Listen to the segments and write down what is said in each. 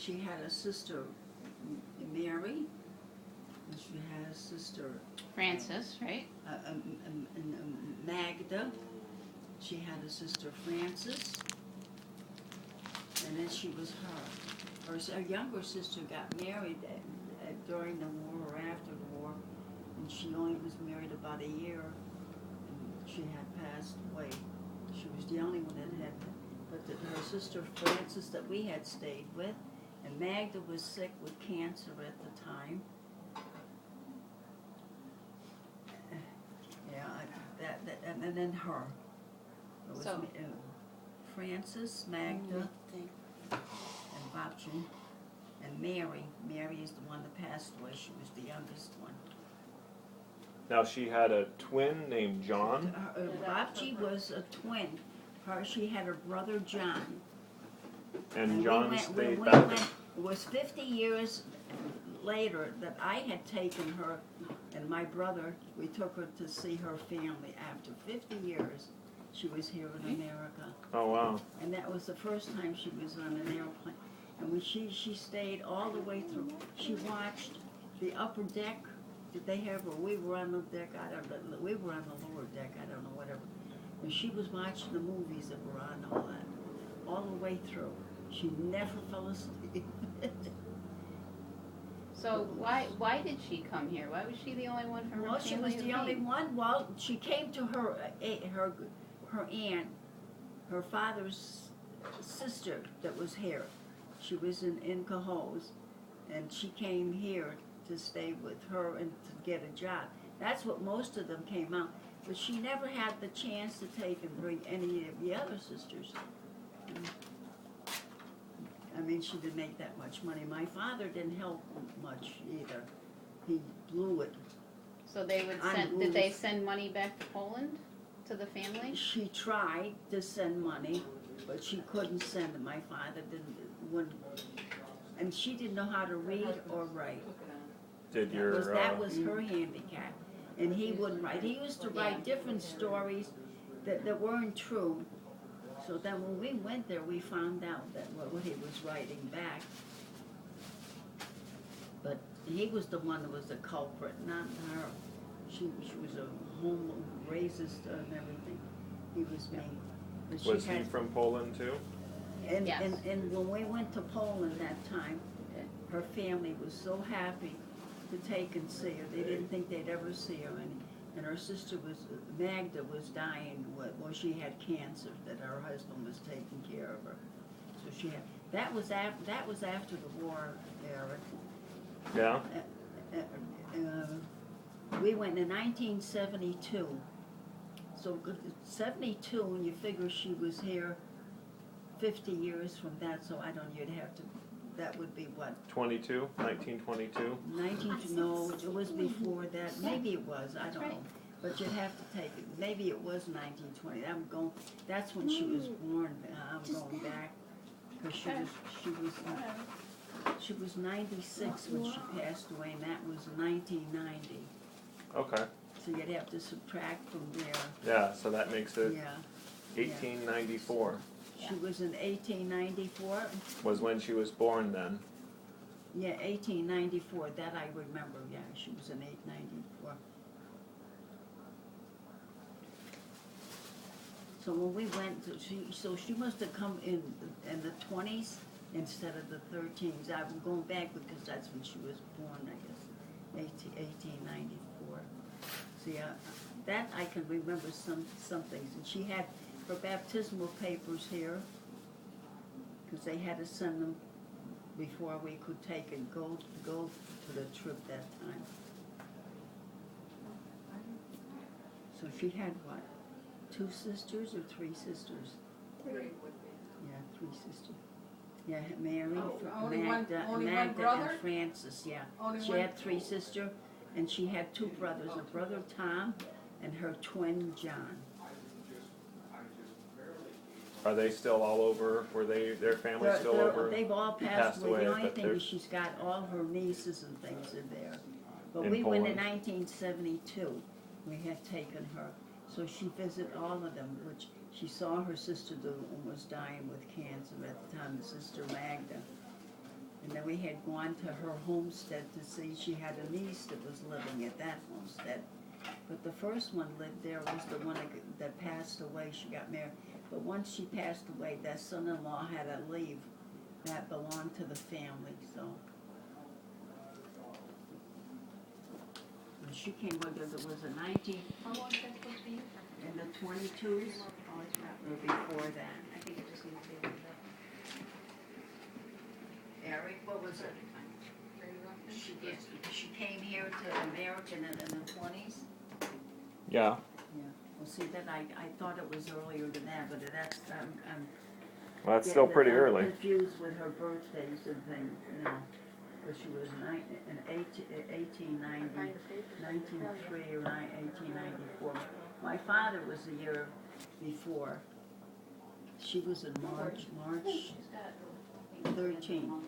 she had a sister, Mary, and she had a sister, Frances, right? Magda. She had a sister, Frances, and then she was her. Her younger sister got married during the war or after the war, and she only was married about a year, and she had passed away. She was the only one that had, but her sister Frances that we had stayed with, and Magda was sick with cancer at the time. Yeah, and then her. It was So- Frances, Magda, and Bopchie, and Mary. Mary is the one that passed away. She was the youngest one. Now she had a twin named John. Bopchie was a twin. She had her brother John. And John we stayed went, back. it was 50 years later that I had taken her and my brother, we took her to see her family. After 50 years, she was here in America. Oh wow. And that was the first time she was on an airplane. And she stayed all the way through. She watched the upper deck. Did they have her? We were on the deck. I don't know. We were on the lower deck. I don't know, whatever. And she was watching the movies that were on, all the way through. She never fell asleep. So why did she come here? Why was she the only one from her Well, family? she was who the only came? one. Well, she came to her aunt, her father's sister that was here. She was in Cohoes, and she came here to stay with her and to get a job. That's what most of them came out. But she never had the chance to take and bring any of the other sisters. I mean, she didn't make that much money. My father didn't help much either. He blew it. So they would send. Did they send money back to Poland to the family? She tried to send money, but she couldn't send it. My father wouldn't, and she didn't know how to read or write. Did your That was her handicap, and he wouldn't write. He used to write different stories that weren't true. So then when we went there, we found out that what he was writing back. But he was the one that was the culprit, not her. She was a home racist and everything. He was mean. But she was he from Poland too? And, Yes. and when we went to Poland that time, her family was so happy to take and see her. They didn't think they'd ever see her. And her sister Magda was dying. Well, she had cancer that her husband was taking care of her. So she had, that was after the war, Eric. Yeah. We went in 1972. So 72, and you figure she was here 50 years from that, so I don't, you'd have to, that would be what? 1922. 19, no, it was before that. Maybe it was, I don't know. But you'd have to take it, maybe it was 1920. That's when she was born. I'm going back, because she was 96 when she passed away, and that was 1990. Okay. So you'd have to subtract from there. Yeah, so that makes it Yeah. 1894 She was in 1894. was when she was born then. Yeah, 1894. That I remember. Yeah, she was in 1894. So when we went, she must have come in the 20s instead of the 13s. I'm going back because that's when she was born, I guess, 1894. So yeah, that I can remember some things. And she had her baptismal papers here because they had to send them before we could take and go to the trip that time. So she had what? 2 sisters or 3 sisters? 3. Yeah, 3 sisters. Yeah, Mary, Only Magda, one Magda brother? and Frances, yeah. Only She one- had 3 sisters, and she had 2 brothers, her brother Tom and her twin John. Are they still all over? Were their family still over? They've all He passed away. The only but thing they're is she's got all her nieces and things in there. But In we went in Poland. 1972. We had taken her. So she visited all of them, which she saw her sister was dying with cancer at the time, the sister Magda. we had gone to her homestead to see, she had a niece that was living at that homestead. But the first one lived there was the one that passed away, she got married. But once she passed away, that son-in-law had to leave. That belonged to the family, so. When she came with us, it was a 19, How long is that supposed to be? in the 22s, Oh, it's wrapped. or before that. I think it just needs to be. Eric, what was it? She came here to America in the 20s? Yeah. Yeah. Well, see, that I thought it was earlier than that, but that's, I'm Well, that's still pretty I'm early. confused with her birthdays and things, you know. But she was in 1890, 1903 or 1894. My father was the year before. She was in March 13th.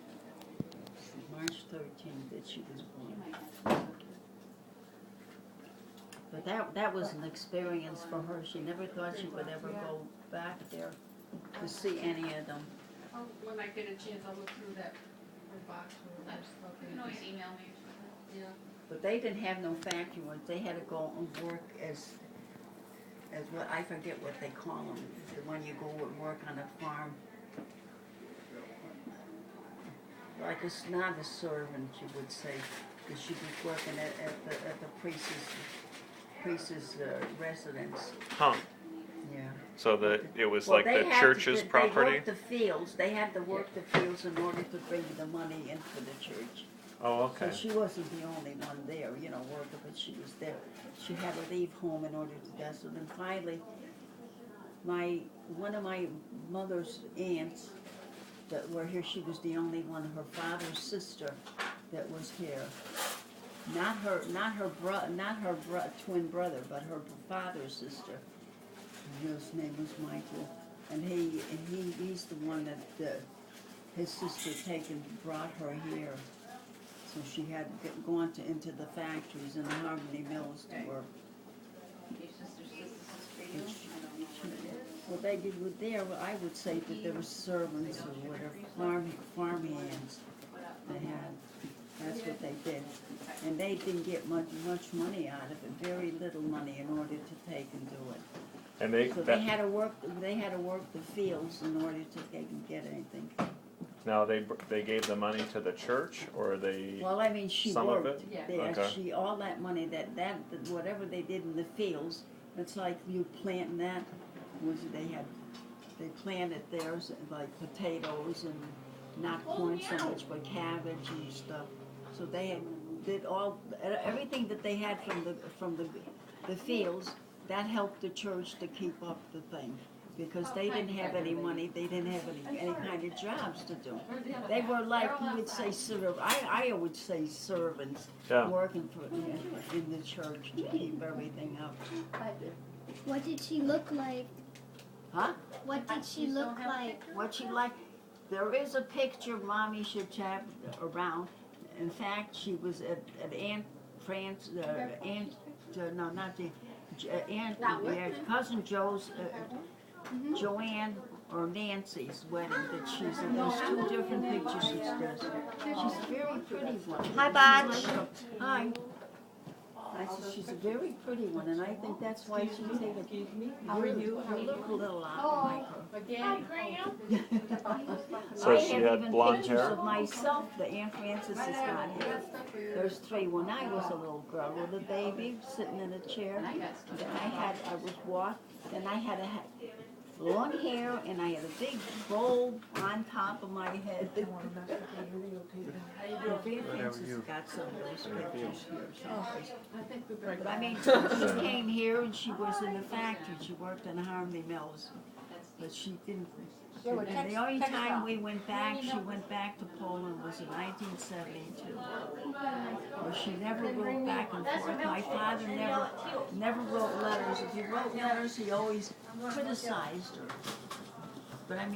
March 13th that she was born. But that was an experience for her. She never thought she would ever go back there to see any of them. When I get a chance, I'll look through that box. You can always email me. Yeah. But they didn't have no factory work. They had to go and work as what, I forget what they call them, when you go and work on a farm. Like it's not a servant, you would say, because she was working at the priest's residence. Huh. Yeah. So it was Well, like they the had church's They property? worked the fields. They had to work the fields in order to bring the money in for the church. Oh, okay. So she wasn't the only one there, you know, working, but she was there. She had to leave home in order to do that. So then finally, one of my mother's aunts that were here, she was the only one, her father's sister that was here. Not her twin brother, but her father's sister. His name was Michael, and he's the one that his sister brought her here. So she had gone into the factories and the Harmony Mills to work. Your sister's for you? I don't know what it is. Well, they did with there. I would say that there were servants or whatever, farm hands they had. That's what they did, and they didn't get much money out of it. Very little money in order to take and do it. And So they had to work. They had to work the fields in order to take and get anything. now they gave the money to the church, or they? Well, I mean, she Some of worked it? Yeah. there. Okay. She all that money that whatever they did in the fields. It's like you planting that. They planted theirs like potatoes and not corn so much, but cabbage and stuff. So they did everything that they had from the fields. That helped the church to keep up the thing, because they didn't have any money. They didn't have any kind of jobs to do. They were like, you would say, I would say servants, Yeah. working in the church to keep everything up. What did she look like? Huh? What did she look like? What she like? There is a picture Mommy should have around. In fact, she was at Aunt France, no, not the Aunt, cousin Joe's, Joanne or Nancy's wedding. That she's in. There's two different pictures. She's a very pretty one. Hi, Bopchie. Hi. She's a very pretty one, and I think that's why she's taken. How are you? You look a little like her. Again? So I she have had even blonde pictures hair? of myself that Aunt Frances has got here. There's three. When I was a little girl with a baby sitting in a chair, then I was walked, then I had long hair, and I had a big bowl on top of my head. Aunt Frances got some of those pictures here someplace. But I mean, she came here and she was in the factory. She worked in Harmony Mills, but she didn't. And the only time we went back, she went back to Poland was in 1972. Well, she never wrote back and forth. My father never wrote letters. If he wrote letters, he always criticized her. But I mean.